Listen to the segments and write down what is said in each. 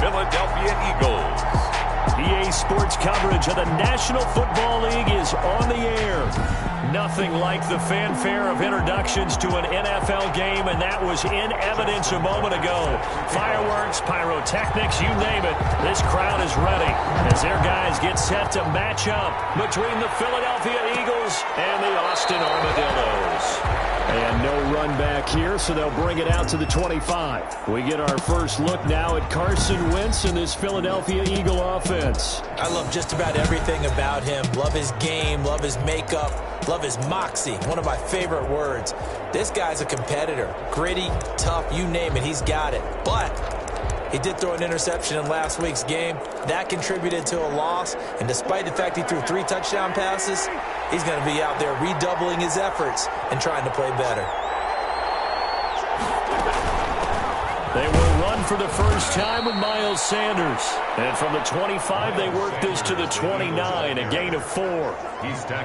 Philadelphia Eagles. EA Sports coverage of the National Football League is on the air. Nothing like the fanfare of introductions to an NFL game, and that was in evidence a moment ago. Fireworks, pyrotechnics, you name it. This crowd is ready as their guys get set to match up between the Philadelphia Eagles and the Austin Armadillos. And no run back here, so they'll bring it out to the 25. We get our first look now at Carson Wentz and this Philadelphia Eagle offense. I love just about everything about him. Love his game, love his makeup, love his moxie. One of my favorite words. This guy's a competitor. Gritty, tough, you name it, he's got it. But he did throw an interception in last week's game. That contributed to a loss. And despite the fact he threw 3 touchdown passes, he's going to be out there redoubling his efforts and trying to play better. They will run for the first time with Miles Sanders. And from the 25, they work this to the 29, a gain of 4.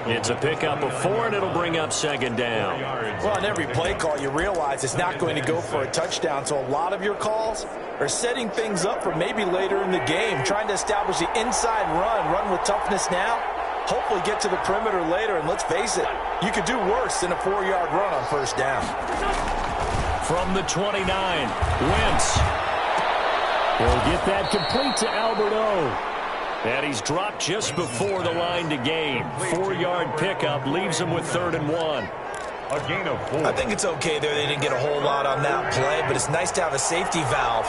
It's a pickup of 4, and it'll bring up second down. Well, on every play call, you realize it's not going to go for a touchdown. So a lot of your calls are setting things up for maybe later in the game, trying to establish the inside run with toughness now. Hopefully get to the perimeter later, and let's face it, you could do worse than a 4-yard run on first down. From the 29, Wentz will get that complete to Albert O. And he's dropped just before the line to gain. 4-yard pickup leaves him with 3rd and 1. A gain of 4. I think it's okay there. They didn't get a whole lot on that play, but it's nice to have a safety valve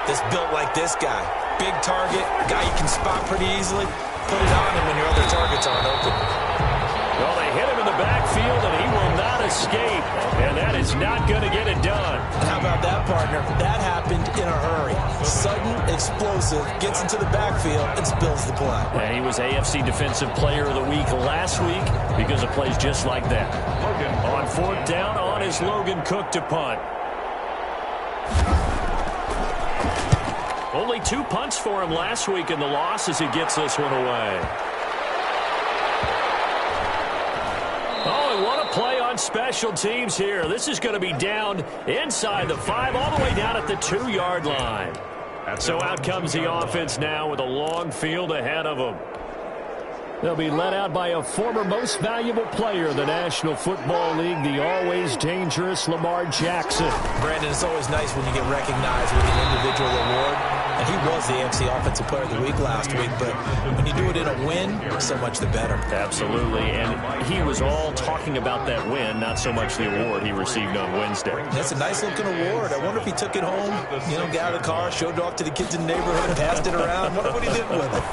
that's built like this guy. Big target, guy you can spot pretty easily. Put it on him when your other targets aren't open. Well, they hit him in the backfield, and he will not escape. And that is not going to get it done. How about that, partner? That happened in a hurry. Sudden, explosive, gets into the backfield, and spills the play. And he was AFC Defensive Player of the Week last week because of plays just like that. On 4th down, on is Logan Cook to punt. Only 2 punts for him last week in the loss as he gets this one away. Oh, and what a play on special teams here. This is going to be down inside the 5, all the way down at the 2-yard line. So out comes the offense now with a long field ahead of them. They'll be led out by a former most valuable player in the National Football League, the always dangerous Lamar Jackson. Brandon, it's always nice when you get recognized with an individual award. And he was the AFC Offensive Player of the Week last week, but when you do it in a win, so much the better. Absolutely, and he was all talking about that win, not so much the award he received on Wednesday. That's a nice-looking award. I wonder if he took it home, you know, got out of the car, showed it off to the kids in the neighborhood, passed it around. Wonder what he did with it.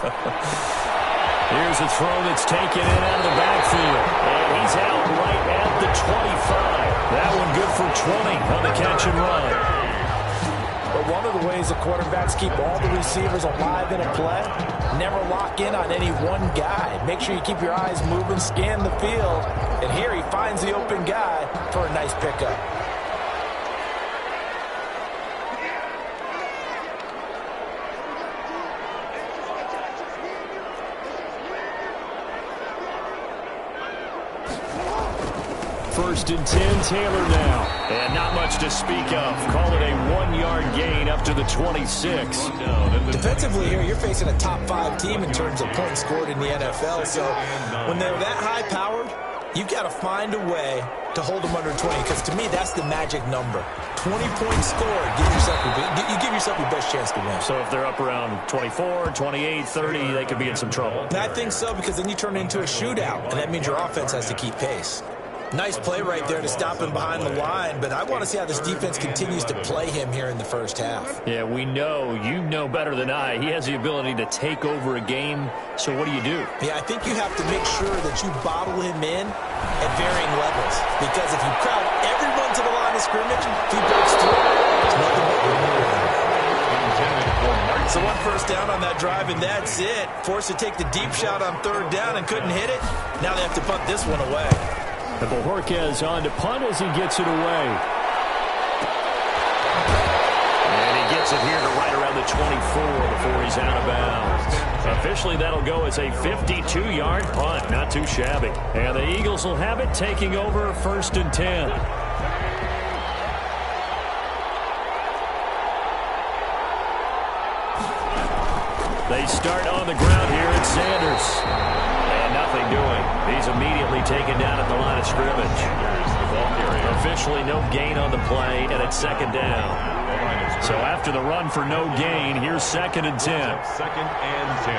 Here's a throw that's taken in out of the backfield. And he's out right at the 25. That one good for 20 on the catch and run. But one of the ways the quarterbacks keep all the receivers alive in a play, never lock in on any one guy. Make sure you keep your eyes moving, scan the field. And here he finds the open guy for a nice pickup. First and 10, Taylor now. And not much to speak of. Call it a 1-yard gain up to the 26. Defensively here, you're facing a top 5 team in terms of points scored in the NFL. So when they're that high-powered, you've got to find a way to hold them under 20. Because to me, that's the magic number. 20 points scored. You give yourself your best chance to win. So if they're up around 24, 28, 30, they could be in some trouble. And I think so, because then you turn it into a shootout. And that means your offense has to keep pace. Nice play right there to stop him behind the line, but I want to see how this defense continues to play him here in the first half. Yeah, we know, you know better than I, he has the ability to take over a game, so what do you do? Yeah, I think you have to make sure that you bottle him in at varying levels, because if you crowd everyone to the line of scrimmage, if he breaks through, it's nothing but So one first down on that drive, and that's it. Forced to take the deep shot on 3rd down and couldn't hit it. Now they have to punt this one away. And Bojorquez on to punt as he gets it away. And he gets it here to right around the 24 before he's out of bounds. Officially, that'll go as a 52-yard punt. Not too shabby. And the Eagles will have it, taking over 1st and 10. They start on the ground here. It's Sanders. And nothing doing. He's immediately taken down at the line of scrimmage. Officially no gain on the play, and it's second down. So after the run for no gain, here's 2nd and 10. 2nd and 10.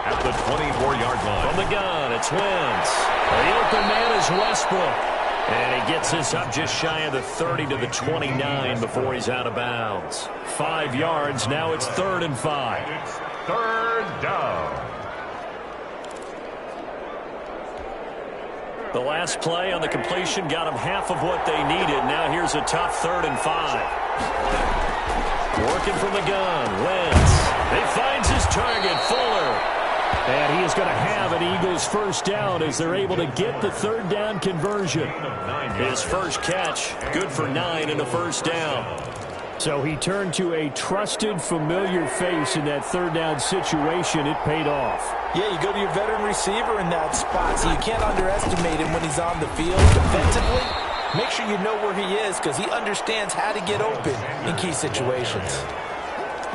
At the 24-yard line. From the gun, it's Wentz. The open man is Westbrook. And he gets this up just shy of the 30 to the 29 before he's out of bounds. 5 yards. Now it's 3rd and 5. It's 3rd down. The last play on the completion got them half of what they needed. Now here's a tough 3rd and 5. Working from the gun, Wentz. He finds his target, Fuller. And he is going to have an Eagles first down as they're able to get the 3rd down conversion. His first catch, good for 9 and a first down. So he turned to a trusted, familiar face in that 3rd down situation. It paid off. Yeah, you go to your veteran receiver in that spot, so you can't underestimate him when he's on the field defensively. Make sure you know where he is because he understands how to get open in key situations.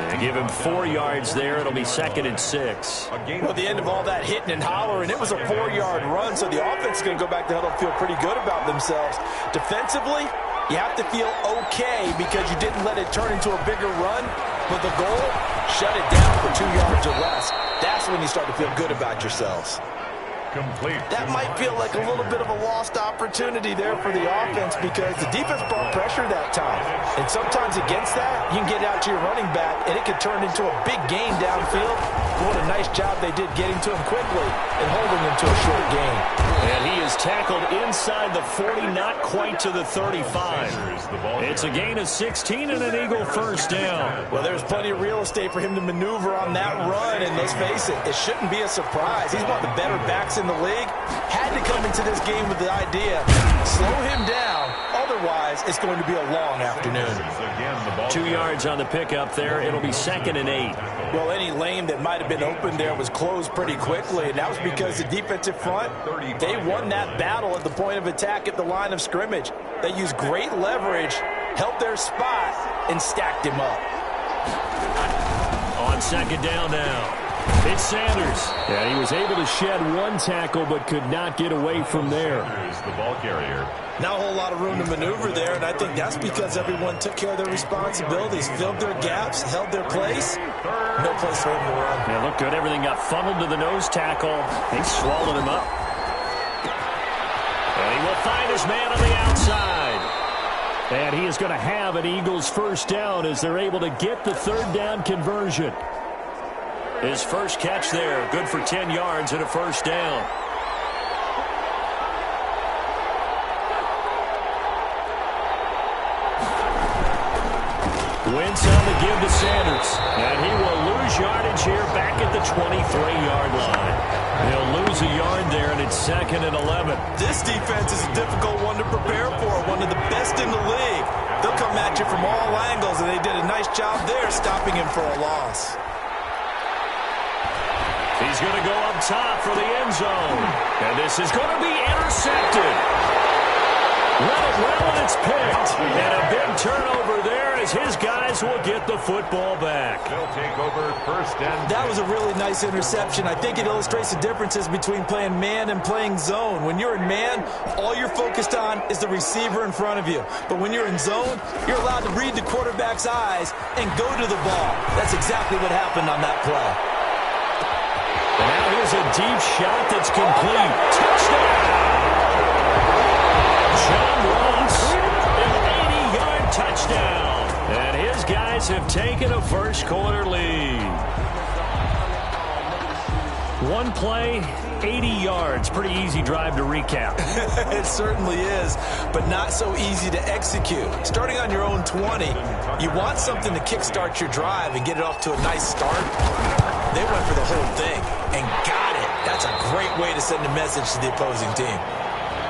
They give him 4 yards there. It'll be 2nd and 6. Well, the end of all that hitting and hollering, it was a 4-yard run, so the offense is going to go back to huddle and feel pretty good about themselves. Defensively, you have to feel okay because you didn't let it turn into a bigger run, but the goal, shut it down for 2 yards or less. That's when you start to feel good about yourselves. Complete. That might feel like a little bit of a lost opportunity there for the offense because the defense brought pressure that time. And sometimes against that, you can get out to your running back, and it could turn into a big gain downfield. But what a nice job they did getting to him quickly and holding him to a short gain. And he is tackled inside the 40, not quite to the 35. It's a gain of 16 and an Eagle first down. Well, there's plenty of real estate for him to maneuver on that run, and let's face it, it shouldn't be a surprise. He's one of the better backs in the league. Had to come into this game with the idea, slow him down, otherwise it's going to be a long afternoon. 2 yards on the pickup there. It'll be 2nd and 8. Well, any lane that might have been open there was closed pretty quickly, and that was because the defensive front, they won that battle at the point of attack at the line of scrimmage. They used great leverage, held their spot, and stacked him up. On 2nd down now. It's Sanders. Yeah, he was able to shed 1 tackle but could not get away from there. The ball carrier. Not a whole lot of room to maneuver there, and I think that's because everyone took care of their responsibilities, filled their gaps, held their place. No place for him to run. Yeah, looked good. Everything got funneled to the nose tackle. They swallowed him up. And he will find his man on the outside. And he is going to have an Eagles first down as they're able to get the 3rd down conversion. His first catch there, good for 10 yards and a first down. Wentz on the give to Sanders. And he will lose yardage here back at the 23-yard line. He'll lose a yard there, and it's 2nd and 11. This defense is a difficult one to prepare for, one of the best in the league. They'll come at you from all angles, and they did a nice job there stopping him for a loss. He's going to go up top for the end zone. And this is going to be intercepted. Let it well, and it's picked. And a big turnover there as his guys will get the football back. They'll take over 1st and 10. That was a really nice interception. I think it illustrates the differences between playing man and playing zone. When you're in man, all you're focused on is the receiver in front of you. But when you're in zone, you're allowed to read the quarterback's eyes and go to the ball. That's exactly what happened on that play. Now here's a deep shot that's complete. Touchdown! John Ross, an 80-yard touchdown. And his guys have taken a first-quarter lead. 1 play, 80 yards. Pretty easy drive to recap. It certainly is, but not so easy to execute. Starting on your own 20, you want something to kickstart your drive and get it off to a nice start. They went for the whole thing and got it. That's a great way to send a message to the opposing team.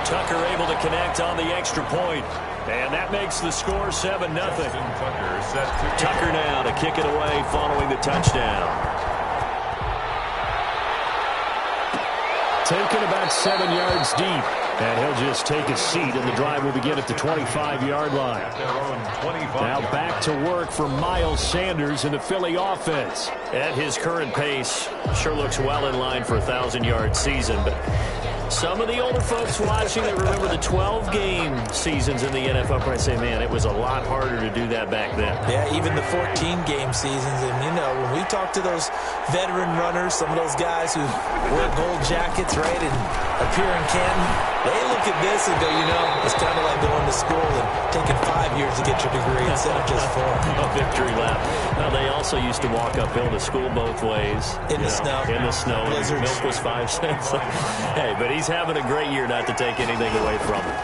Tucker able to connect on the extra point. And that makes the score 7-0. Tucker now to kick it away following the touchdown. Taken about 7 yards deep. And he'll just take a seat, and the drive will begin at the 25-yard line. Now back to work for Miles Sanders in the Philly offense. At his current pace, sure looks well in line for a 1,000-yard season, but some of the older folks watching that remember the 12-game seasons in the NFL probably say, man, it was a lot harder to do that back then. Yeah, even the 14-game seasons. And, you know, when we talk to those veteran runners, some of those guys who wear gold jackets, right, and appear in Canton, they look at this and go, you know, it's kind of like going to school and taking 5 years to get your degree instead of just 4. A victory lap. Now, they also used to walk uphill to school both ways. In the snow. In the snow. Blizzards. Milk was 5 cents. Hey, but he's having a great year, not to take anything away from him.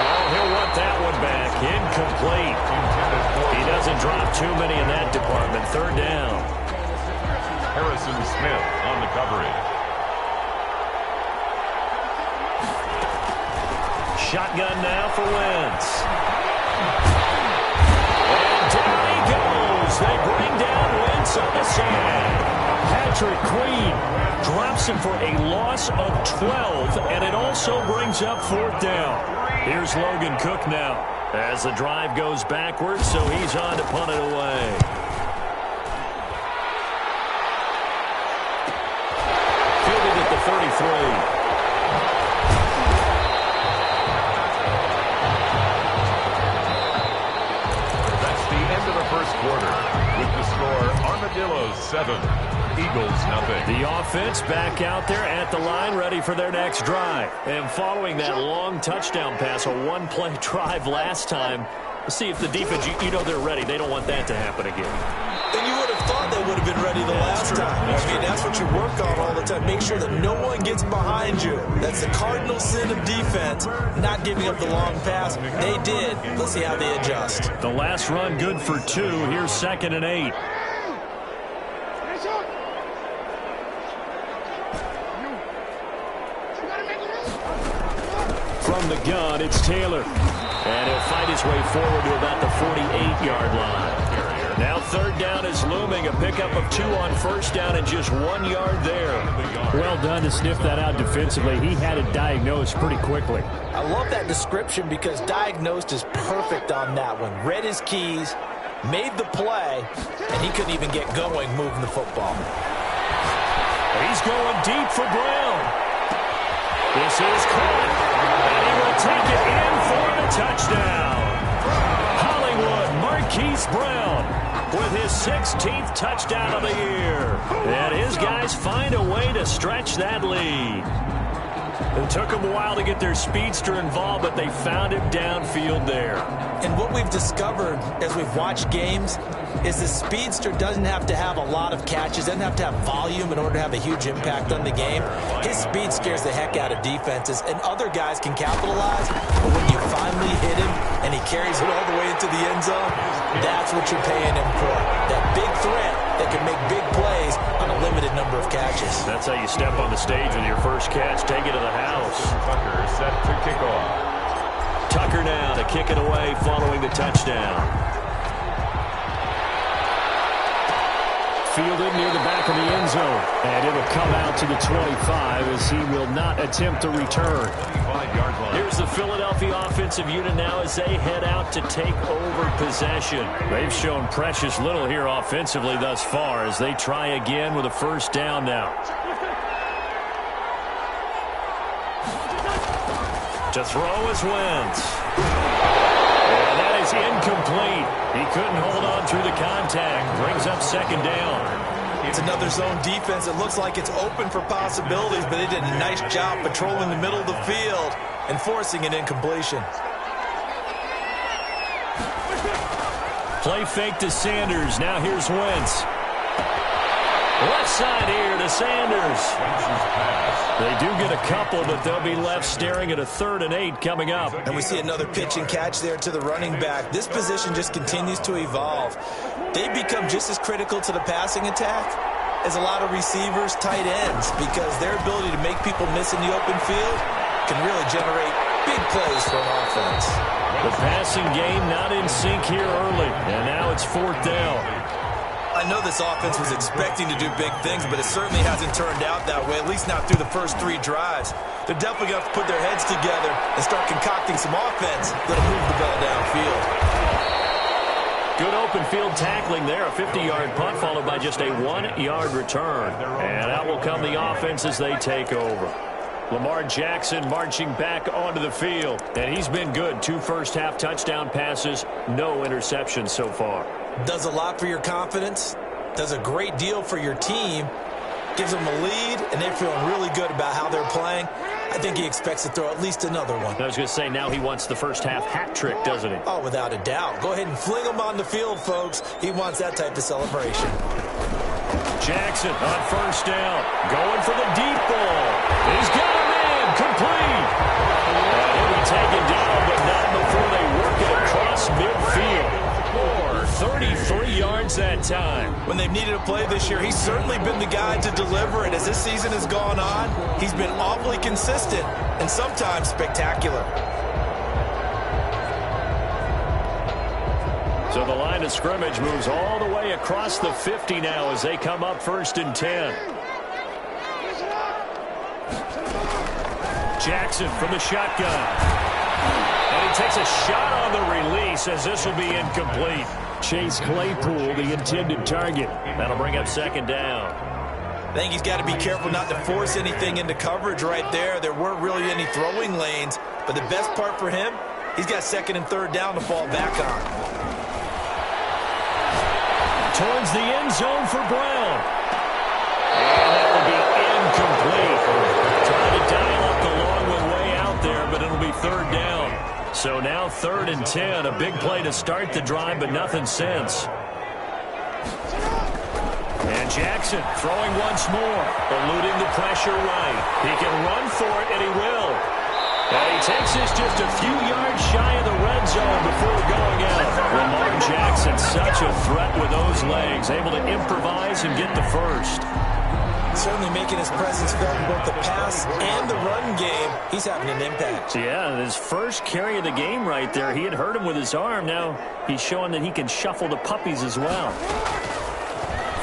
Oh, he'll want that one back. Incomplete. He doesn't drop too many in that department. Third down. Harrison Smith on the coverage. Shotgun now for Wentz. And down he goes. They bring down Wentz on the sand. Patrick Queen drops him for a loss of 12, and it also brings up fourth down. Here's Logan Cook now as the drive goes backwards, so he's on to punt it away. Fielded at the 33. First quarter with the score Armadillos 7, Eagles nothing. The offense back out there at the line ready for their next drive. And following that long touchdown pass, a one-play drive last time, let's see if the defense, you know they're ready. They don't want that to happen again. And you would have thought they would have been ready the last time. I mean, that's what you work on all the time. Make sure that no one gets behind you. That's the cardinal sin of defense, not giving up the long pass. They did. Let's see how they adjust. The last run good for 2. Here's 2nd and 8. From the gun, it's Taylor. And he'll fight his way forward to about the 48-yard line. Now third down is looming. A pickup of 2 on first down and just 1 yard there. Well done to sniff that out defensively. He had it diagnosed pretty quickly. I love that description because diagnosed is perfect on that one. Read his keys, made the play, and he couldn't even get going moving the football. He's going deep for Brown. This is caught, and he will take it in for the touchdown. Hollywood Marquise Brown with his 16th touchdown of the year. And his guys find a way to stretch that lead. It took them a while to get their speedster involved, but they found him downfield there. And what we've discovered as we've watched games is the speedster doesn't have to have a lot of catches, doesn't have to have volume in order to have a huge impact on the game. His speed scares the heck out of defenses, and other guys can capitalize. But when you finally hit him and he carries it all the way into the end zone, that's what you're paying him for. That big threat that can make big plays on a limited number of catches. That's how you step on the stage with your first catch. Take it to the house. Tucker set to kick off. Tucker now to kick it away following the touchdown. Fielded near the back of the end zone. And it'll come out to the 25 as he will not attempt to return. Here's the Philadelphia offensive unit now as they head out to take over possession. They've shown precious little here offensively thus far as they try again with a first down now. To throw is Wentz. And that is incomplete. He couldn't hold on through the contact. Brings up second down. It's another zone defense. It looks like it's open for possibilities, but they did a nice job patrolling the middle of the field and forcing an incompletion. Play fake to Sanders. Now here's Wentz. Left side here to Sanders. They do get a couple, but they'll be left staring at a 3rd and 8 coming up. And we see another pitch and catch there to the running back. This position just continues to evolve. They become just as critical to the passing attack as a lot of receivers, tight ends, because their ability to make people miss in the open field can really generate big plays for an offense. The passing game not in sync here early, and now it's 4th down. I know this offense was expecting to do big things, but it certainly hasn't turned out that way, at least not through the first 3 drives. They're definitely going to have to put their heads together and start concocting some offense that'll move the ball downfield. Good open field tackling there. A 50-yard punt followed by just a 1-yard return. And out will come the offense as they take over. Lamar Jackson marching back onto the field. And he's been good. 2 first-half touchdown passes, no interceptions so far. Does a lot for your confidence. Does a great deal for your team. Gives them a lead, and they're feeling really good about how they're playing. I think he expects to throw at least another one. I was going to say, now he wants the first-half hat trick, doesn't he? Oh, without a doubt. Go ahead and fling him on the field, folks. He wants that type of celebration. Jackson on first down. Going for the deep ball. He's got a man. Complete. He'll be taken down, but not before they work it across midfield. 33 yards that time. When they've needed a play this year, he's certainly been the guy to deliver it. As this season has gone on, he's been awfully consistent and sometimes spectacular. So the line of scrimmage moves all the way across the 50 now as they come up 1st and 10. Jackson from the shotgun. And he takes a shot on the release as this will be incomplete. Chase Claypool, the intended target. That'll bring up 2nd down. I think he's got to be careful not to force anything into coverage right there. There weren't really any throwing lanes, but the best part for him, he's got 2nd and 3rd down to fall back on. Towards the end zone for Brown. And that will be incomplete. Trying to dial up the long one way out there, but it'll be 3rd down. So now 3rd and 10, a big play to start the drive, but nothing since. And Jackson throwing once more, eluding the pressure right. He can run for it, and he will. And he takes this just a few yards shy of the red zone before going out. Lamar Jackson, such a threat with those legs, able to improvise and get the first. Certainly making his presence felt in both the pass and the run game. He's having an impact. Yeah, his first carry of the game right there. He had hurt him with his arm. Now he's showing that he can shuffle the puppies as well.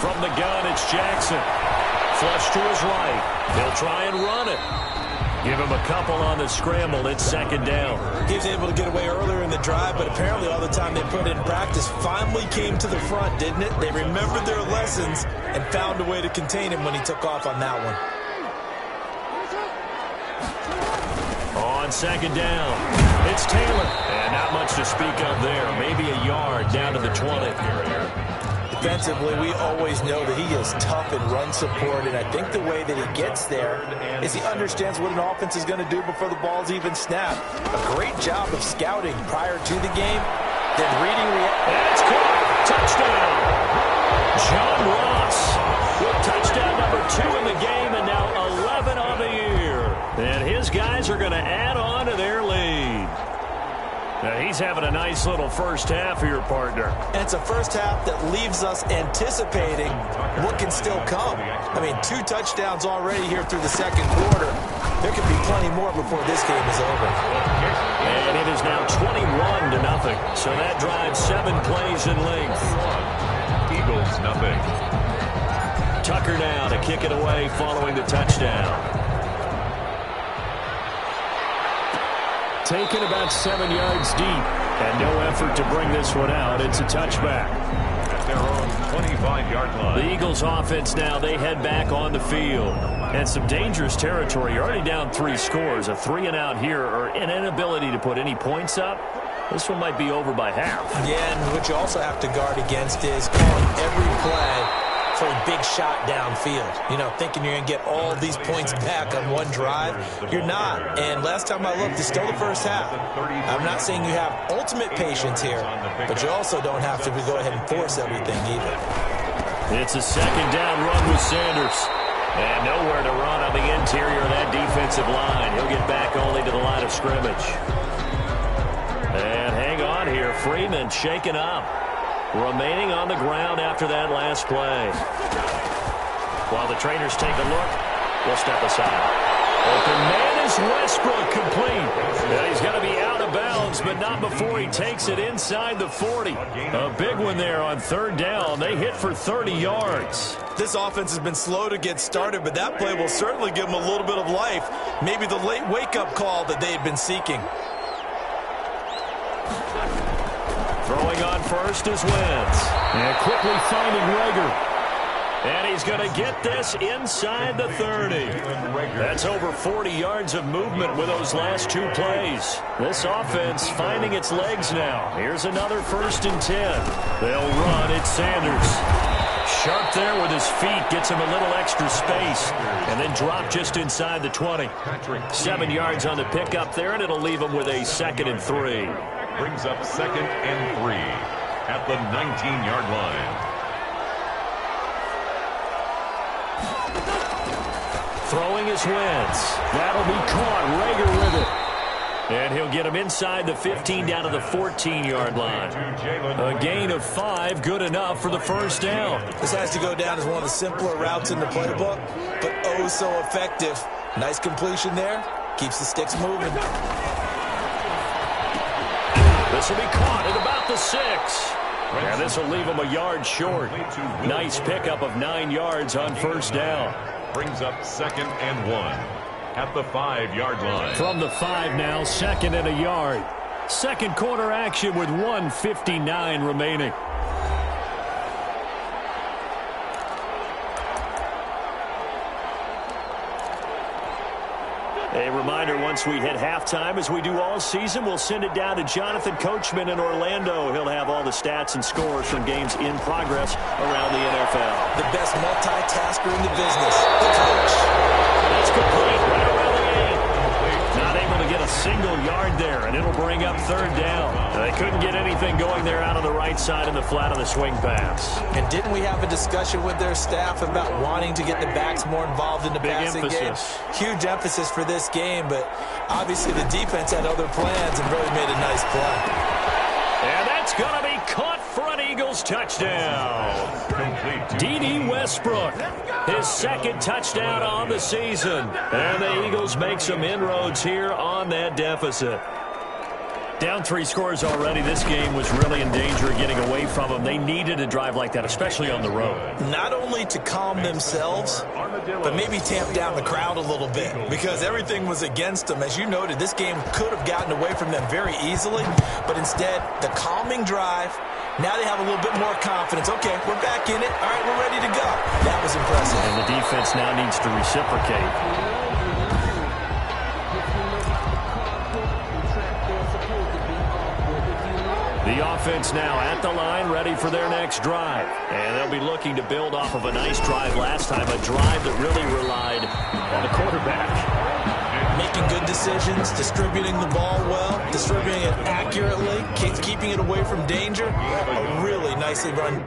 From the gun, it's Jackson. Flush to his right. He'll try and run it. Give him a couple on the scramble. It's 2nd down. He was able to get away earlier in the drive, but apparently all the time they put in practice finally came to the front, didn't it? They remembered their lessons and found a way to contain him when he took off on that one. On 2nd down, it's Taylor. And not much to speak of there. Maybe a yard down to the 20. Defensively, we always know that he is tough in run support, and I think the way that he gets there is he understands what an offense is going to do before the ball's even snapped. A great job of scouting prior to the game, then reading and it's caught. Touchdown. John Ross with touchdown number 2 in the game, and now 11 on the year. And his guys are going to add on to their lead. Now he's having a nice little first half here, partner. And it's a first half that leaves us anticipating what can still come. I mean, 2 touchdowns already here through the 2nd quarter. There could be plenty more before this game is over. And it is now 21-0. So that drives 7 plays in length. Eagles, nothing. Tucker now to kick it away following the touchdown. Taken about 7 yards deep, and no effort to bring this one out. It's a touchback. At their own 25-yard line. The Eagles offense now, they head back on the field. And some dangerous territory. You're already down 3 scores. A 3-and-out here, or an inability to put any points up. This one might be over by half. Yeah, and what you also have to guard against is calling every play for a big shot downfield. You know, thinking you're going to get all these points back on one drive. You're not. And last time I looked, it's still the first half. I'm not saying you have ultimate patience here, but you also don't have to go ahead and force everything either. It's a 2nd down run with Sanders. And nowhere to run on the interior of that defensive line. He'll get back only to the line of scrimmage. And hang on here. Freeman shaken up. Remaining on the ground after that last play. While the trainers take a look, we'll step aside. Open man is Westbrook, complete. Now he's going to be out of of bounds, but not before he takes it inside the 40. A big one there on third down. They hit for 30 yards. This offense has been slow to get started, but that play will certainly give them a little bit of life. Maybe the late wake-up call that they had been seeking. Throwing on first is Wentz. And quickly finding Rager. And he's going to get this inside the 30. That's over 40 yards of movement with those last two plays. This offense finding its legs now. Here's another 1st and 10. They'll run. It's Sanders. Sharp there with his feet. Gets him a little extra space. And then drop just inside the 20. 7 yards on the pickup there, and it'll leave him with a 2nd and 3. Brings up 2nd and 3 at the 19-yard line. Throwing is Wentz. That'll be caught. Rager with it. And he'll get him inside the 15 down to the 14-yard line. A gain of 5, good enough for the 1st down. This has to go down as one of the simpler routes in the playbook, but oh so effective. Nice completion there. Keeps the sticks moving. This will be caught at about the 6. And this will leave him a yard short. Nice pickup of 9 yards on 1st down. Brings up 2nd and 1 at the 5-yard line. From the 5 now, 2nd and a yard. Second quarter action with 1:59 remaining. A reminder, once we hit halftime, as we do all season, we'll send it down to Jonathan Coachman in Orlando. He'll have all the stats and scores from games in progress around the NFL. The best multitasker in the business, the coach. That's complete right around the 8. Not able to get a single yard there, and it'll bring up 3rd down. They couldn't get anything going there out on the right side in the flat of the swing pass. And didn't we have a discussion with their staff about wanting to get the backs more involved in the passing game? Huge emphasis for this game, but obviously the defense had other plans and really made a nice play. And that's going to be caught for an Eagles touchdown. D.D. Westbrook, his 2nd touchdown on the season. And the Eagles make some inroads here on that deficit. Down 3 scores already. This game was really in danger of getting away from them. They needed a drive like that, especially on the road. Not only to calm themselves, but maybe tamp down the crowd a little bit, because everything was against them. As you noted, this game could have gotten away from them very easily, but instead, the calming drive, now they have a little bit more confidence. Okay, we're back in it. All right, we're ready to go. That was impressive. And the defense now needs to reciprocate. The offense now at the line, ready for their next drive. And they'll be looking to build off of a nice drive last time, a drive that really relied on the quarterback. Making good decisions, distributing the ball well, distributing it accurately, keeping it away from danger. A really nicely run.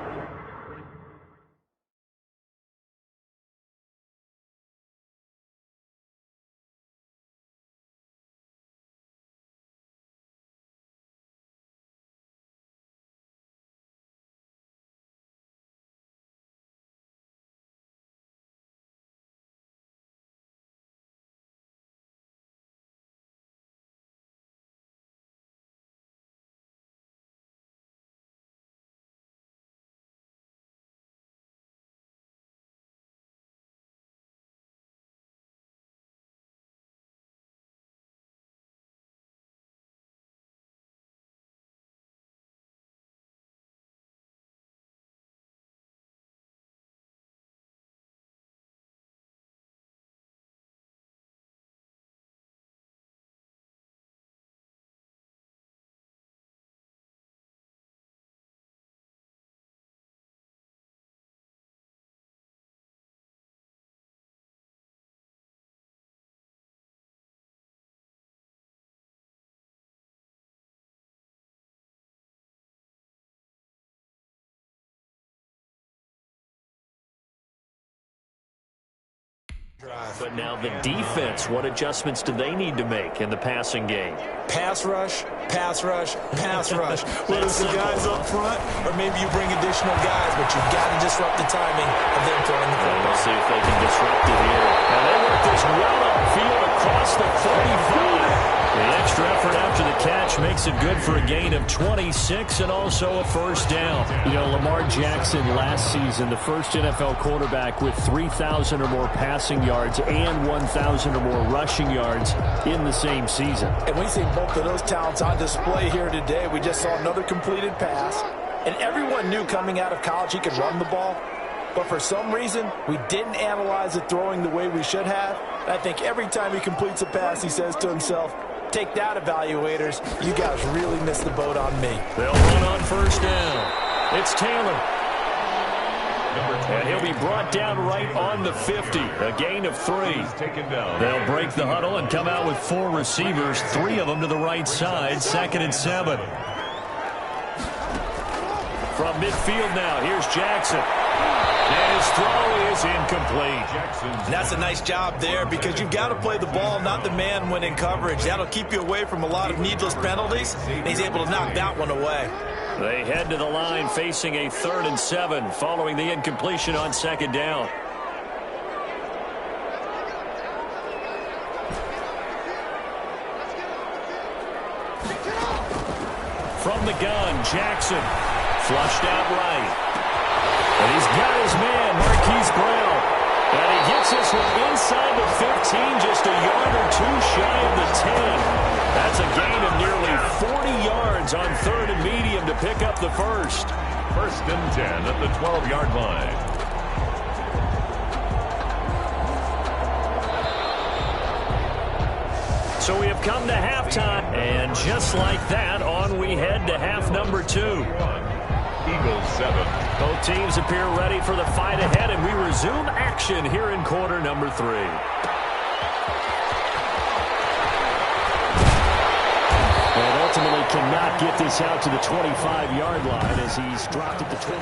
But now the defense, what adjustments do they need to make in the passing game? Pass rush, pass rush, pass rush. Whether it's the guys up front or maybe you bring additional guys, but you've got to disrupt the timing of them throwing the football. We'll see if they can disrupt it here. And they work this well upfield across the 35. The extra effort after the catch makes it good for a gain of 26 and also a first down. You know, Lamar Jackson last season, the first NFL quarterback with 3,000 or more passing yards and 1,000 or more rushing yards in the same season. And we see both of those talents on display here today. We just saw another completed pass. And everyone knew coming out of college he could run the ball. But for some reason, we didn't analyze it throwing the way we should have. And I think every time he completes a pass, he says to himself, take that, evaluators. You guys really missed the boat on me. They'll run on first down. It's Taylor. And he'll be brought down right on the 50. A gain of 3. They'll break the huddle and come out with 4 receivers, 3 of them to the right side, 2nd and 7. From midfield now, here's Jackson. And his throw is incomplete. And that's a nice job there because you've got to play the ball, not the man when in coverage. That'll keep you away from a lot of needless penalties. And he's able to knock that one away. They head to the line facing a 3rd and 7 following the incompletion on 2nd down. From the gun, Jackson. Flushed out right. And he's got his man, Marquise Brown. And he gets this one inside the 15, just a yard or 2 shy of the 10. That's a gain of nearly 40 yards on 3rd and medium to pick up the first. 1st and 10 at the 12-yard line. So we have come to halftime, and just like that, on we head to half number 2. Eagles 7. Both teams appear ready for the fight ahead, and we resume action here in quarter number 3. And ultimately cannot get this out to the 25-yard line as he's dropped at the 20.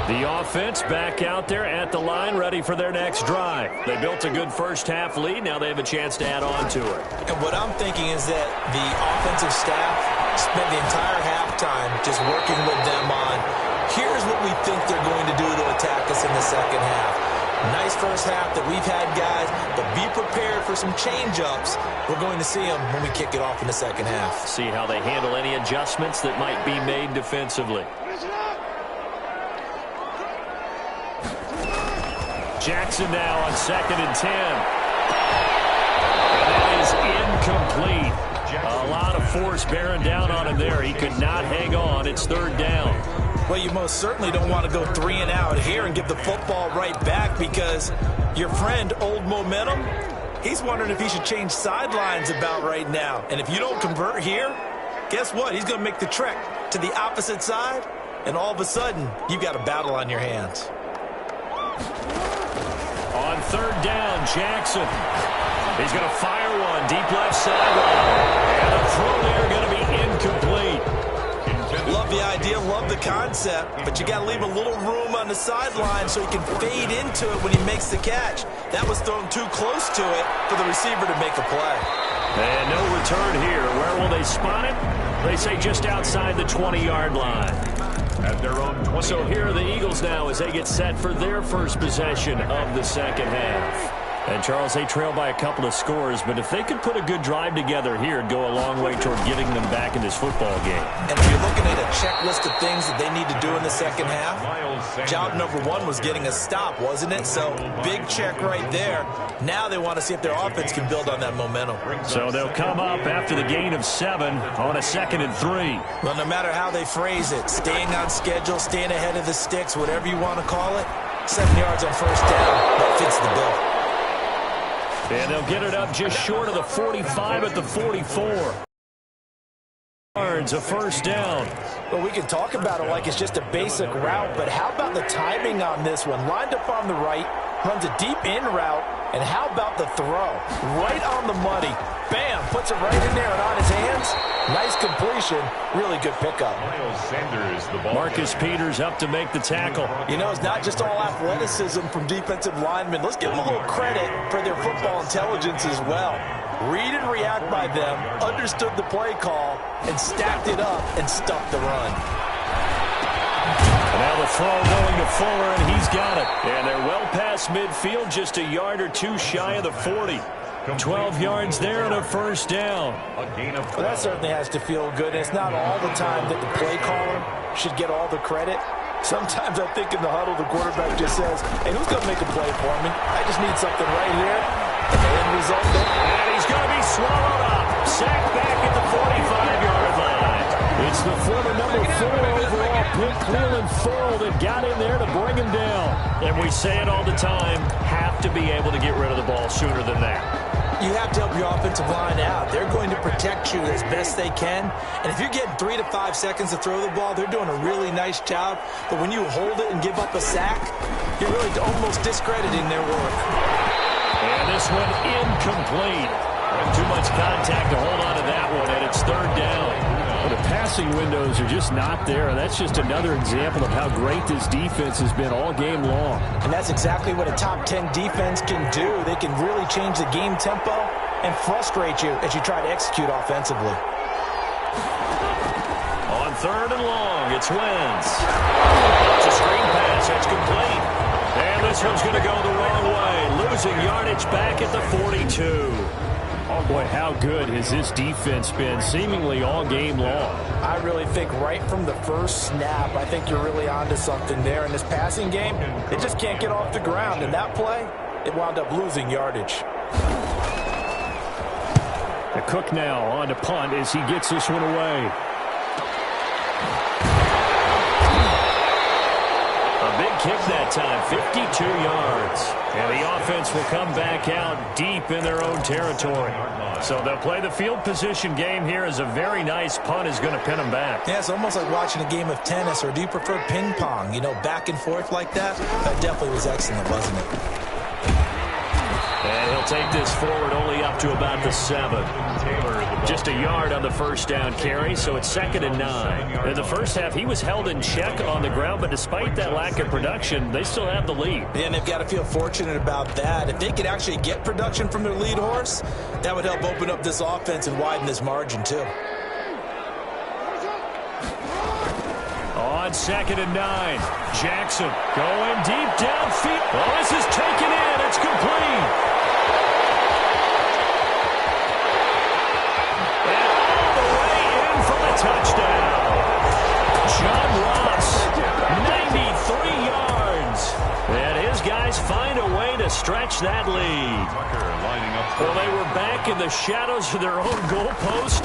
The offense back out there at the line, ready for their next drive. They built a good first-half lead. Now they have a chance to add on to it. And what I'm thinking is that the offensive staff spent the entire halftime just working with them on, here's what we think they're going to do to attack us in the second half. Nice first half that we've had, guys, but be prepared for some change-ups. We're going to see them when we kick it off in the second half. See how they handle any adjustments that might be made defensively. Jackson now on 2nd and 10. And that is incomplete. A lot of force bearing down on him there. He could not hang on. It's 3rd down. Well, you most certainly don't want to go 3 and out here and give the football right back because your friend, Old Momentum, he's wondering if he should change sidelines about right now. And if you don't convert here, guess what? He's going to make the trek to the opposite side, and all of a sudden, you've got a battle on your hands. On 3rd down, Jackson. He's going to fire one deep left sideline. And the throw there going to be incomplete. Love the idea, love the concept, but you got to leave a little room on the sideline so he can fade into it when he makes the catch. That was thrown too close to it for the receiver to make a play. And no return here. Where will they spot it? They say just outside the 20-yard line. At their own 20. So here are the Eagles now as they get set for their first possession of the second half. And, Charles, they trail by a couple of scores, but if they could put a good drive together here, it'd go a long way toward getting them back in this football game. And if you're looking at a checklist of things that they need to do in the second half, job number 1 was getting a stop, wasn't it? So, big check right there. Now they want to see if their offense can build on that momentum. So they'll come up after the gain of 7 on a 2nd and 3. Well, no matter how they phrase it, staying on schedule, staying ahead of the sticks, whatever you want to call it, 7 yards on first down, that fits the bill. And they'll get it up just short of the 45 at the 44. Yards, a first down. Well, we can talk about it like it's just a basic route, but how about the timing on this one? Lined up on the right, runs a deep in route, and how about the throw? Right on the money. Bam, puts it right in there and on his hands. Nice completion. Really good pickup. Marcus Peters up to make the tackle. You know, it's not just all athleticism from defensive linemen. Let's give them a little credit for their football intelligence as well. Read and react by them, understood the play call, and stacked it up and stuffed the run. Now the throw going to Fuller, and he's got it. And they're well past midfield, just a yard or two shy of the 40. 12 yards there and a first down. Well, that certainly has to feel good. It's not all the time that the play caller should get all the credit. Sometimes I think in the huddle, the quarterback just says, hey, who's going to make a play for me? I just need something right here. And the end result there. And he's going to be swallowed up. Sacked back at the 45-yard line. It's the former number 4 overall pick, Cleveland Farrell, that got in there to bring him down. And we say it all the time, have to be able to get rid of the ball sooner than that. You have to help your offensive line out. They're going to protect you as best they can. And if you're getting 3 to 5 seconds to throw the ball, they're doing a really nice job. But when you hold it and give up a sack, you're really almost discrediting their work. And this one incomplete. Too much contact to hold on to that one, and it's third down. Well, the passing windows are just not there, and that's just another example of how great this defense has been all game long. And that's exactly what a top 10 defense can do. They can really change the game tempo and frustrate you as you try to execute offensively. On third and long, it's Wentz. It's a screen pass. That's complete. And this one's going to go the wrong way. Losing yardage back at the 42. Oh, boy, how good has this defense been seemingly all game long? I really think right from the first snap, I think you're really onto something there. In this passing game, it just can't get off the ground. And that play, it wound up losing yardage. The Cook now on to punt as he gets this one away. A big kick that time, 52 yards. And the offense will come back out deep in their own territory. So they'll play the field position game here as a very nice punt is going to pin them back. Yeah, it's almost like watching a game of tennis, or do you prefer ping pong? You know, back and forth like that? That definitely was excellent, wasn't it? And he'll take this forward only up to about the 7. Just a yard on the first down carry, so it's 2nd and 9. In the first half, he was held in check on the ground, but despite that lack of production, they still have the lead. And they've got to feel fortunate about that. If they could actually get production from their lead horse, that would help open up this offense and widen this margin, too. On 2nd and 9, Jackson going deep downfield. Well, this is taken in. It's complete. Touchdown. John Ross, 93 yards. And his guys find a way to stretch that lead. Well, they were back in the shadows of their own goalpost,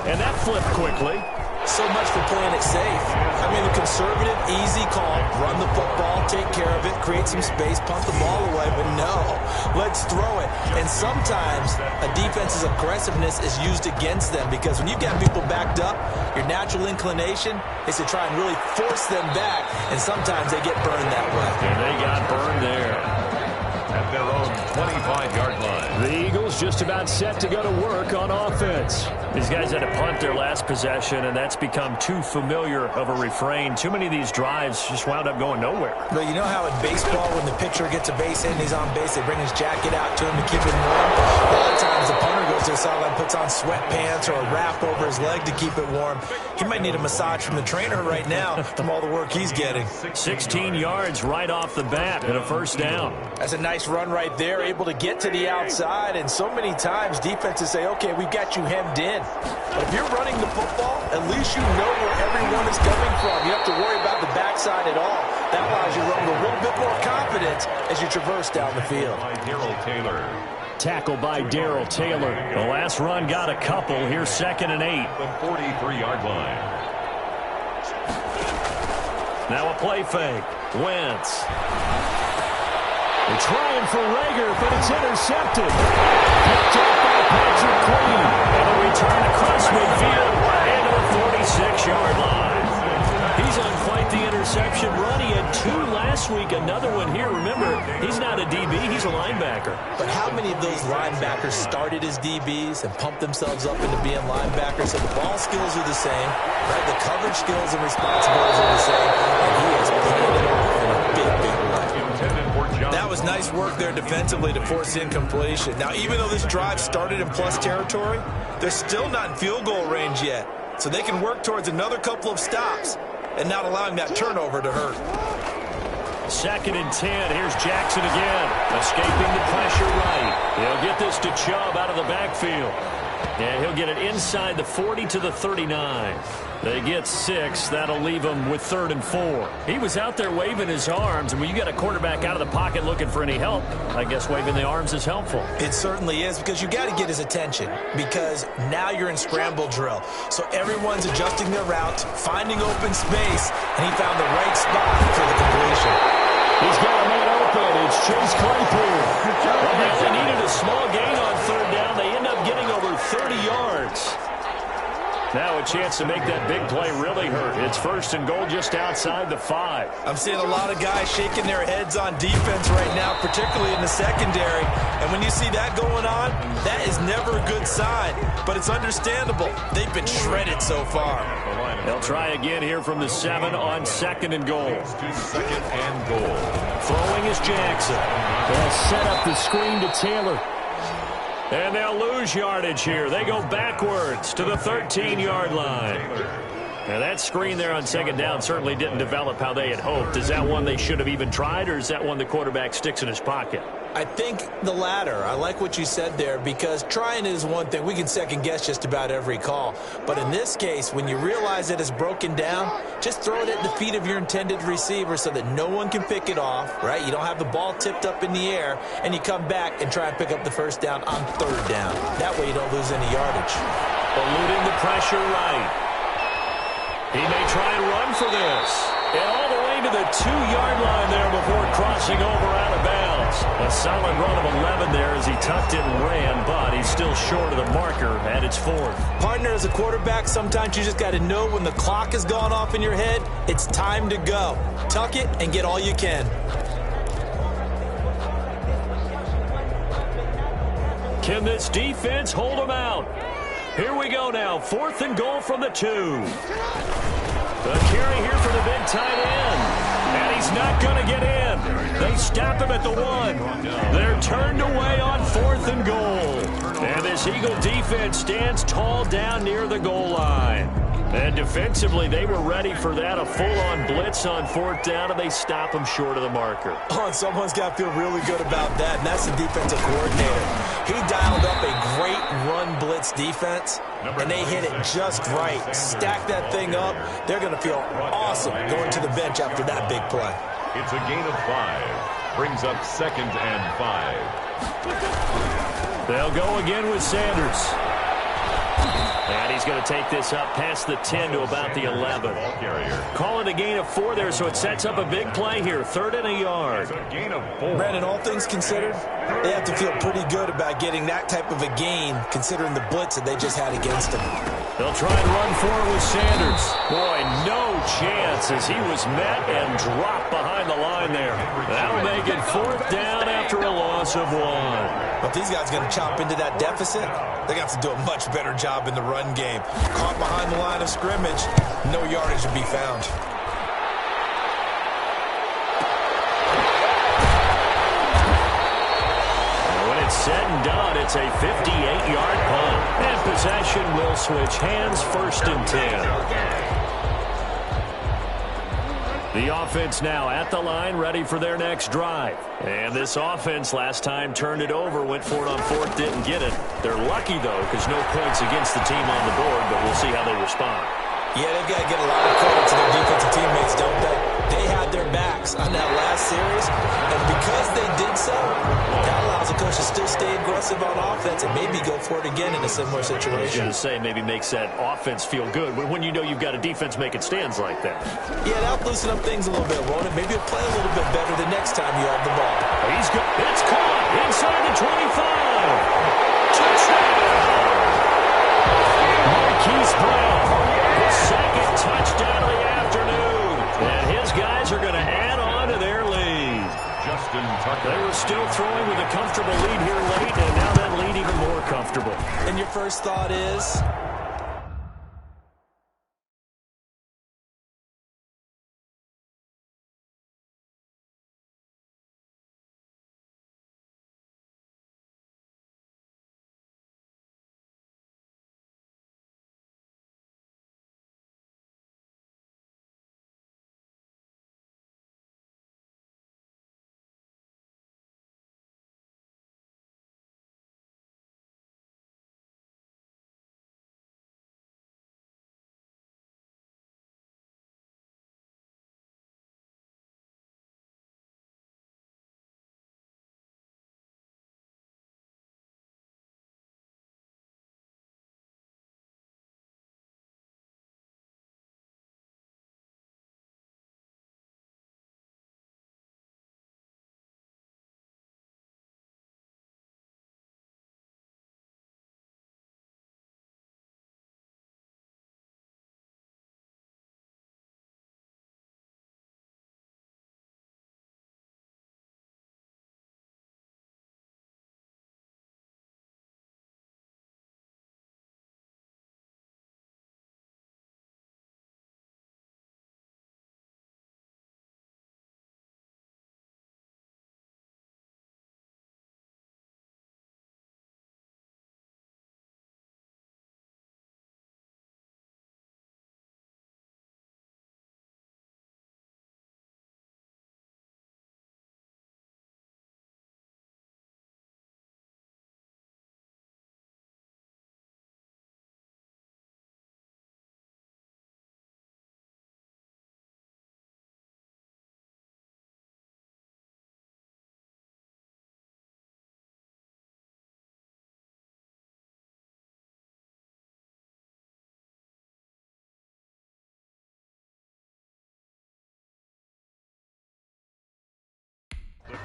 and that flipped quickly. So much for playing it safe. I mean, the conservative, easy call, run the football, take care of it, create some space, punt the ball away, but no, let's throw it. And sometimes a defense's aggressiveness is used against them, because when you've got people backed up, your natural inclination is to try and really force them back, and sometimes they get burned that way. And they got burned there. At their own 25-yard line. The Eagles just about set to go to work on offense. These guys had to punt their last possession, and that's become too familiar of a refrain. Too many of these drives just wound up going nowhere. But you know how in baseball, when the pitcher gets a base hit and he's on base, they bring his jacket out to him to keep him warm? A lot of times the punter goes to the sideline, puts on sweatpants or a wrap over his leg to keep it warm. He might need a massage from the trainer right now from all the work he's getting. 16 yards right off the bat and a first down. That's a nice run right there, able to get to the outside. And so many times defenses say, okay, we've got you hemmed in. But if you're running the football, at least you know where everyone is coming from. You don't have to worry about the backside at all. That allows you to run with a little bit more confidence as you traverse down the field. Tackled by Darrell Taylor. The last run got a couple. Here's 2nd and 8. The 43-yard line. Now a play fake. Wentz. They're trying for Rager, but it's intercepted. Picked up by Patrick Queen. And a return across midfield into the 46-yard line. He's on quite the interception run. He had 2 last week, another one here. Remember, he's not a DB, he's a linebacker. But how many of those linebackers started as DBs and pumped themselves up into being linebackers? So the ball skills are the same, right? The coverage skills and responsibilities are the same, and he is playing it off in a big, big way. That was nice Nice work there defensively to force the incompletion. Now, even though this drive started in plus territory, they're still not in field goal range yet. So they can work towards another couple of stops and not allowing that turnover to hurt. 2nd and 10. Here's Jackson again. Escaping the pressure right. He'll get this to Chubb out of the backfield. And he'll get it inside the 40 to the 39. They get 6. That'll leave him with 3rd and 4. He was out there waving his arms, and when you got a quarterback out of the pocket looking for any help, I guess waving the arms is helpful. It certainly is, because you got to get his attention, because now you're in scramble drill. So everyone's adjusting their routes, finding open space, and he found the right spot for the completion. He's got a man open. It's Chase Claypool. Well, they only needed a small gain on 3rd down. They end up getting over 30 yards. Now a chance to make that big play really hurt. It's 1st and goal just outside the 5. I'm seeing a lot of guys shaking their heads on defense right now, particularly in the secondary. And when you see that going on, that is never a good sign. But it's understandable. They've been shredded so far. They'll try again here from the 7 on 2nd and goal. 2nd and goal. Throwing is Jackson. They'll set up the screen to Taylor. And they'll lose yardage here. They go backwards to the 13-yard line. Now that screen there on 2nd down certainly didn't develop how they had hoped. Is that one they should have even tried, or is that one the quarterback sticks in his pocket? I think the latter. I like what you said there, because trying is one thing. We can second-guess just about every call. But in this case, when you realize that it's broken down, just throw it at the feet of your intended receiver so that no one can pick it off, right? You don't have the ball tipped up in the air, and you come back and try and pick up the 1st down on 3rd down. That way you don't lose any yardage. Eluding the pressure right. He may try and run for this. And all the way to the 2-yard line there before crossing over out of bounds. A solid run of 11 there as he tucked it and ran, but he's still short of the marker at its 4th. Partner, as a quarterback, sometimes you just got to know when the clock has gone off in your head, it's time to go. Tuck it and get all you can. Can this defense hold him out? Here we go now. 4th and goal from the 2. The carry here for the big tight end. And he's not going to get in. They stop him at the 1. They're turned away on 4th and goal. And this Eagle defense stands tall down near the goal line. And defensively, they were ready for that. A full-on blitz on 4th down, and they stop him short of the marker. Oh, and someone's got to feel really good about that, and that's the defensive coordinator. He dialed up a great run blitz defense, and they hit it just right. Stack that thing up. They're going to feel awesome going to the bench after that big play. It's a gain of 5. Brings up 2nd and 5. They'll go again with Sanders. And he's going to take this up past the 10 to about the 11. Call it a gain of 4 there, so it sets up a big play here. 3rd and a yard. Gain of 4. Brandon, all things considered, they have to feel pretty good about getting that type of a gain, considering the blitz that they just had against them. They'll try and run for it with Sanders. Boy, no chance as he was met and dropped behind the line there. That'll make it 4th down after a loss of 1. But these guys are going to chop into that deficit. They got to do a much better job in the run game. Caught behind the line of scrimmage, no yardage to be found. Said and done, it's a 58-yard punt. And possession will switch hands. 1st and 10. The offense now at the line, ready for their next drive. And this offense last time turned it over, went for it on 4th, didn't get it. They're lucky, though, because no points against the team on the board, but we'll see how they respond. Yeah, they've got to get a lot of credit to their defensive teammates, don't they? They had their backs on that last series, and because they did so, that allows the coach to still stay aggressive on offense and maybe go for it again in a similar situation. I was going to say, maybe makes that offense feel good when you know you've got a defense making stands like that. Yeah, that'll loosen up things a little bit, won't it? Maybe you'll play a little bit better the next time you have the ball. He's good. It's caught inside the 25. Touchdown! Marquise Brown, the 2nd touchdown of the afternoon. And his guys are going to add on to their lead. Justin Tucker. They were still throwing with a comfortable lead here late, and now that lead even more comfortable. And your first thought is?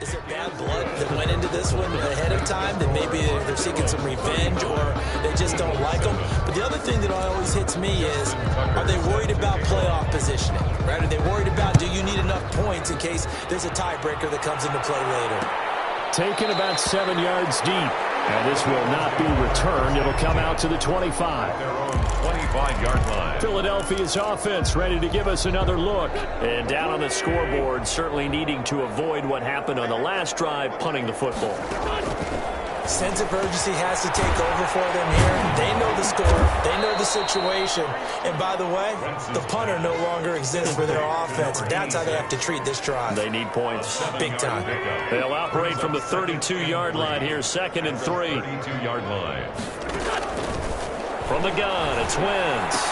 Is there bad blood that went into this one ahead of time, that maybe they're seeking some revenge or they just don't like them? But the other thing that always hits me is, are they worried about playoff positioning? Right? Are they worried about, do you need enough points in case there's a tiebreaker that comes into play later? Taken about 7 yards deep. And this will not be returned. It'll come out to the 25. Their own 25-yard line. Philadelphia's offense ready to give us another look. And down on the scoreboard, certainly needing to avoid what happened on the last drive, punting the football. Sense of urgency has to take over for them here. They know the score. They know the situation. And by the way, the punter no longer exists for their offense. That's how they have to treat this drive. They need points. Big time. They'll operate from the 32-yard line here, 2nd and 3. 32-yard line. From the gun, it's Wentz.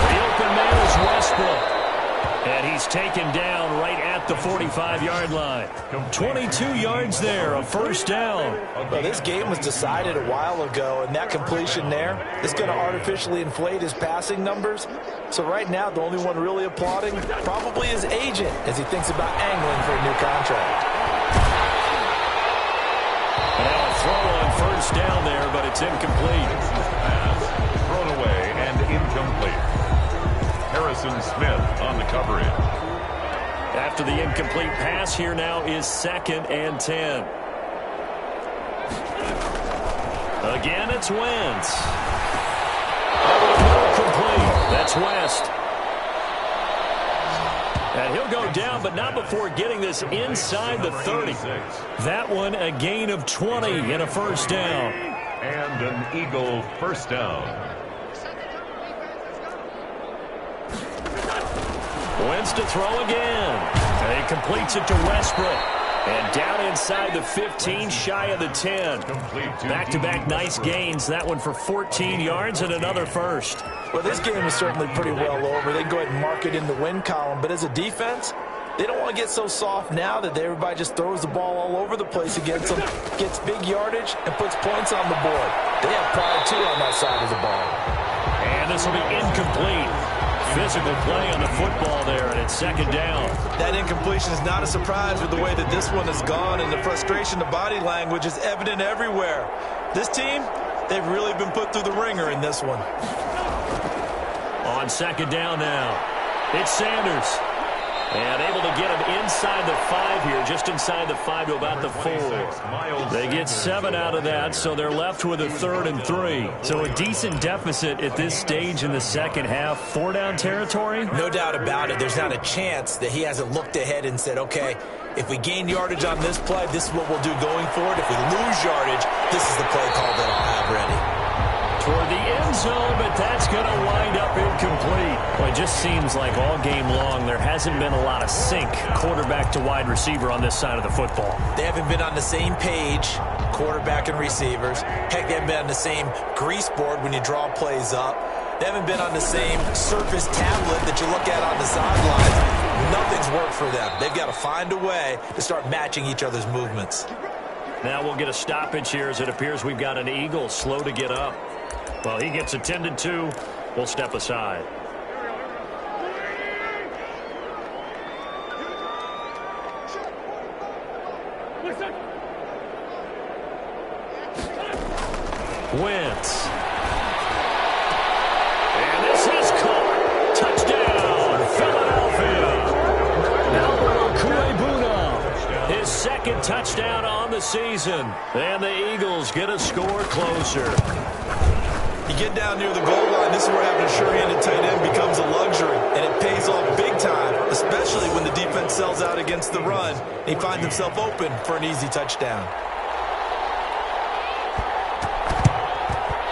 The open man is Westbrook. And he's taken down right at the 45-yard line. 22 yards there, a first down. Well, this game was decided a while ago, and that completion there is going to artificially inflate his passing numbers. So right now, the only one really applauding probably his agent as he thinks about angling for a new contract. Now a throw on first down there, but it's incomplete. Pass thrown away and incomplete. Harrison Smith on the coverage. After the incomplete pass, here now is 2nd and 10. Again, it's Wentz. Complete. That's West. And he'll go down, but not before getting this inside the 30. That one a gain of 20 and a first down. And an Eagle first down. Wentz to throw again. And he completes it to Westbrook. And down inside the 15, shy of the 10. Back-to-back nice gains. That one for 14 yards and another first. Well, this game is certainly pretty well over. They can go ahead and mark it in the win column. But as a defense, they don't want to get so soft now that everybody just throws the ball all over the place against them, gets big yardage, and puts points on the board. They have pride, too, on that side of the ball. And this will be incomplete. Physical play on the football there, and it's 2nd down. That incompletion is not a surprise with the way that this one has gone, and the frustration, the body language is evident everywhere. This team, they've really been put through the ringer in this one. On 2nd down now, it's Sanders. And able to get him inside the 5 here, just inside the 5 to about the 4. They get 7 out of that, so they're left with a 3rd and 3. So a decent deficit at this stage in the second half. 4-down territory? No doubt about it. There's not a chance that he hasn't looked ahead and said, okay, if we gain yardage on this play, this is what we'll do going forward. If we lose yardage, this is the play call that I'll have ready. Toward the end zone, but that's going to wind up incomplete. Well, it just seems like all game long there hasn't been a lot of sync quarterback to wide receiver on this side of the football. They haven't been on the same page, quarterback and receivers. Heck, they haven't been on the same grease board when you draw plays up. They haven't been on the same surface tablet that you look at on the sidelines. Nothing's worked for them. They've got to find a way to start matching each other's movements. Now we'll get a stoppage here as it appears we've got an Eagle slow to get up. Well, he gets attended to. We'll step aside. Wentz. And this is caught. Touchdown, Philadelphia. Now his 2nd touchdown on the season. And the Eagles get a score closer. You get down near the goal line, this is where having a sure-handed tight end becomes a luxury, and it pays off big time, especially when the defense sells out against the run. He finds himself open for an easy touchdown.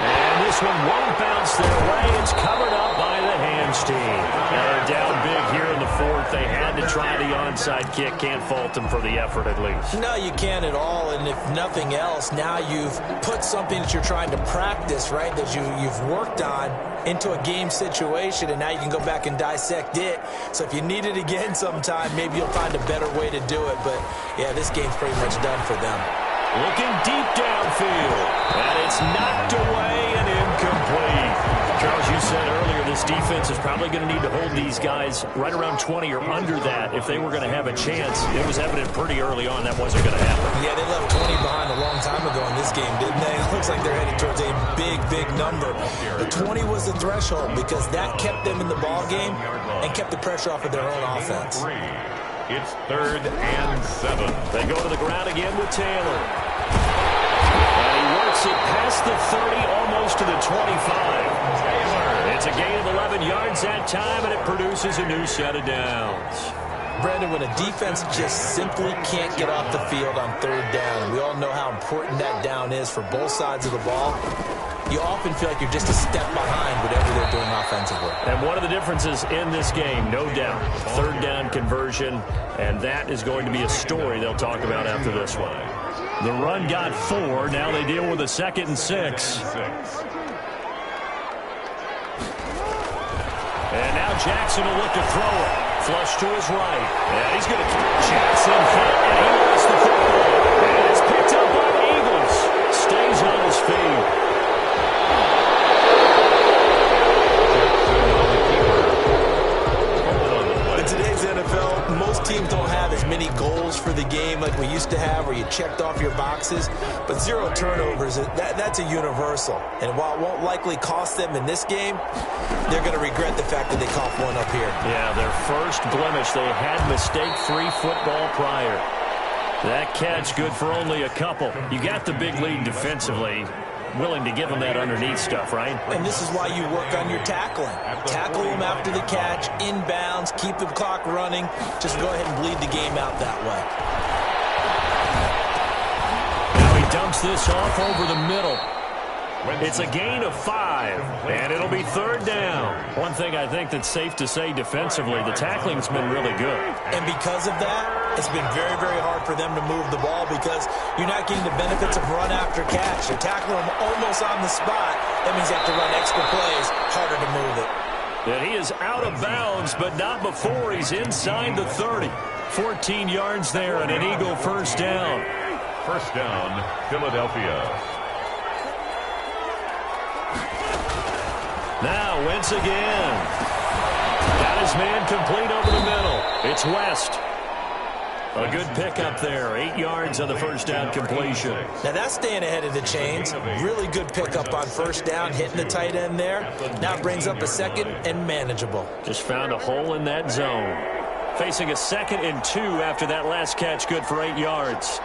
And this one won't bounce their way. It's covered up by the hands team. Now they're down big here in the 4th. They had to try the onside kick. Can't fault them for the effort at least. No, you can't at all, and if nothing else, now you've put something that you're trying to practice, right, that you've worked on into a game situation, and now you can go back and dissect it. So if you need it again sometime, maybe you'll find a better way to do it. But, yeah, this game's pretty much done for them. Looking deep downfield, and it's knocked away and incomplete. Charles, you said earlier this defense is probably going to need to hold these guys right around 20 or under that if they were going to have a chance. It was evident pretty early on that wasn't going to happen. Yeah, they left 20 behind a long time ago in this game, didn't they? It looks like they're headed towards a big, big number. The 20 was the threshold because that kept them in the ball game and kept the pressure off of their own offense. It's 3rd and 7. They go to the ground again with Taylor. And he works it past the 30, almost to the 25. It's a gain of 11 yards that time, and it produces a new set of downs. Brandon, when a defense just simply can't get off the field on 3rd down, we all know how important that down is for both sides of the ball. You often feel like you're just a step behind whatever they're doing offensively. And one of the differences in this game, no doubt, 3rd down conversion, and that is going to be a story they'll talk about after this one. The run got 4. Now they deal with a 2nd and 6. And now Jackson will look to throw it. Flush to his right. And he's going to keep Jackson hit, and he lost the football. And it's picked up by the Eagles. Stays on his feet. In today's NFL, most teams don't have as many goals for the game like we used to have where you checked off your boxes. But 0 turnovers, that's a universal. And while it won't likely cost them in this game, they're going to regret the fact that they coughed one up here. Yeah, their first blemish. They had mistake-free football prior. That catch good for only a couple. You got the big lead defensively. Willing to give them that underneath stuff, right? And this is why you work on your tackling. Tackle them after the catch, inbounds, keep the clock running. Just go ahead and bleed the game out that way. Now he dumps this off over the middle. It's a gain of 5, and it'll be 3rd down. One thing I think that's safe to say defensively, the tackling's been really good. And because of that, it's been very, very hard for them to move the ball because you're not getting the benefits of run after catch. You're tackling them almost on the spot. That means you have to run extra plays, harder to move it. And he is out of bounds, but not before he's inside the 30. 14 yards there and an Eagle 1st down. 1st down, Philadelphia. Now Wentz again. Got his man complete over the middle. It's West. A good pickup there. 8 yards on the 1st down completion. Now that's staying ahead of the chains. Really good pickup on 1st down, hitting the tight end there. Now it brings up a 2nd and manageable. Just found a hole in that zone. Facing a 2nd and 2 after that last catch, good for 8 yards.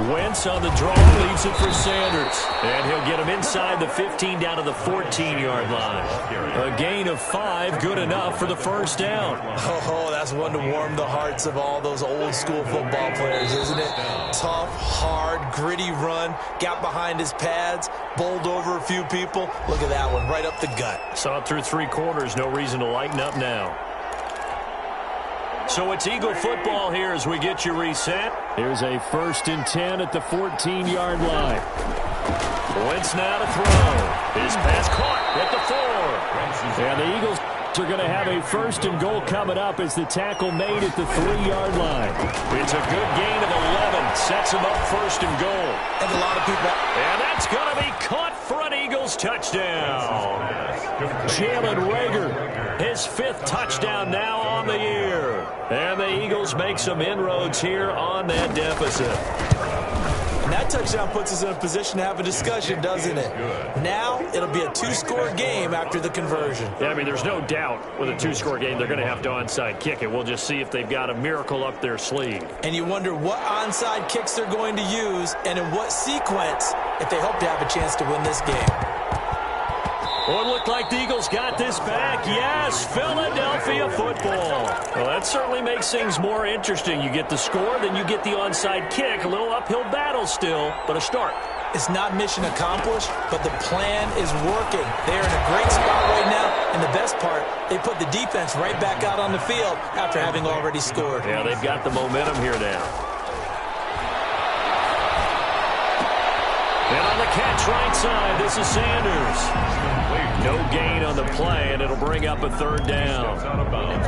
Wentz on the draw, leaves it for Sanders. And he'll get him inside the 15 down to the 14-yard line. A gain of 5, good enough for the 1st down. Oh, that's one to warm the hearts of all those old-school football players, isn't it? Tough, hard, gritty run, got behind his pads, bowled over a few people. Look at that one, right up the gut. Saw it through 3 quarters, no reason to lighten up now. So it's Eagle football here as we get you reset. Here's a 1st and 10 at the 14-yard line. Wentz now to throw. His pass caught at the 4. And the Eagles are going to have a 1st and goal coming up as the tackle made at the 3-yard line. It's a good gain of 11. Sets him up 1st and goal. And a lot of people. And that's going to be caught for an Eagles touchdown. Jalen Reagor, his 5th touchdown now on the year. And the Eagles make some inroads here on that deficit. And that touchdown puts us in a position to have a discussion, doesn't it? Now it'll be a 2-score game after the conversion. Yeah, I mean, there's no doubt with a 2-score game they're going to have to onside kick it. We'll just see if they've got a miracle up their sleeve. And you wonder what onside kicks they're going to use and in what sequence if they hope to have a chance to win this game. Well, it looked like the Eagles got this back. Yes, Philadelphia football. Well, that certainly makes things more interesting. You get the score, then you get the onside kick. A little uphill battle still, but a start. It's not mission accomplished, but the plan is working. They're in a great spot right now, and the best part, they put the defense right back out on the field after having already scored. Yeah, they've got the momentum here now. And on the catch right side, this is Sanders. No gain on the play, and it'll bring up a third down.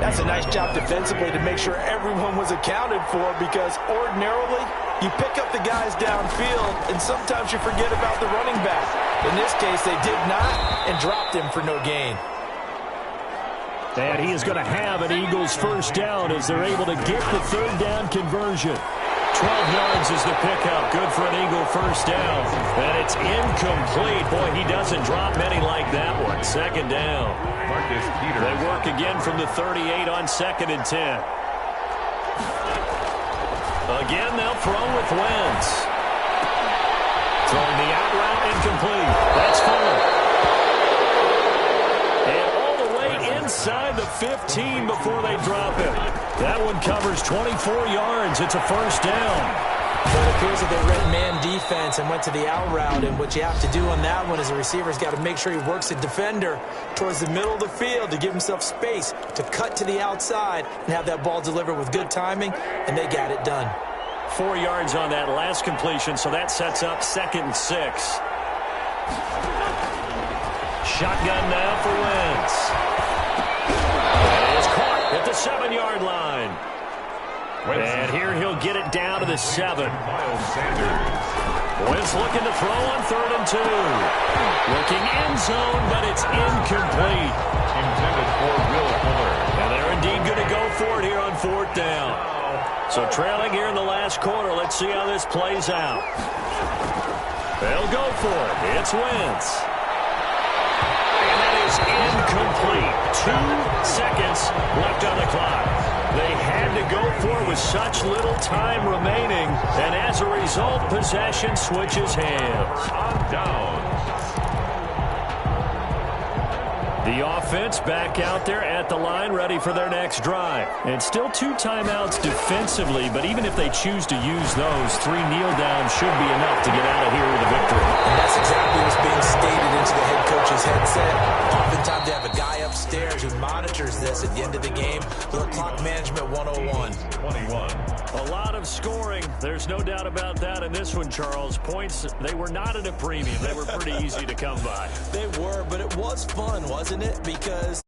That's a nice job defensively to make sure everyone was accounted for, because ordinarily you pick up the guys downfield and sometimes you forget about the running back. In this case, they did not and dropped him for no gain. And he is going to have an Eagles first down as they're able to get the third down conversion. 12 yards is the pickup. Good for an Eagle first down. And it's incomplete. Boy, he doesn't drop many like that one. Second down. They work again from the 38 on 2nd and 10. Again, they'll throw with Wentz. Throwing the out route incomplete. That's full. And all the way inside the 15 before they drop it. That one covers 24 yards. It's a first down. Well, it appears that they read man defense and went to the out route, and what you have to do on that one is the receiver's got to make sure he works the defender towards the middle of the field to give himself space to cut to the outside and have that ball delivered with good timing, and they got it done. 4 yards on that last completion, so that sets up 2nd and 6. Shotgun now for Wentz. And it's caught at the 7-yard line. And here he'll get it down to the 7. Wentz looking to throw on 3rd and 2. Looking end zone, but it's incomplete. Intended for Will Fuller. And they're indeed going to go for it here on 4th down. So trailing here in the last quarter. Let's see how this plays out. They'll go for it. It's Wentz. And that is incomplete. 2 seconds left on the clock. They had to go for it with such little time remaining. And as a result, possession switches hands. On down. The offense back out there at the line, ready for their next drive. And still 2 timeouts defensively, but even if they choose to use those, 3 kneel downs should be enough to get out of here with a victory. And that's exactly what's being stated into the head coach's headset. Oftentimes they have a guy upstairs who monitors this at the end of the game. Little clock management 101. 21. A lot of scoring. There's no doubt about that in this one, Charles. Points, they were not at a premium. They were pretty easy to come by. They were, but it was fun, wasn't it? Because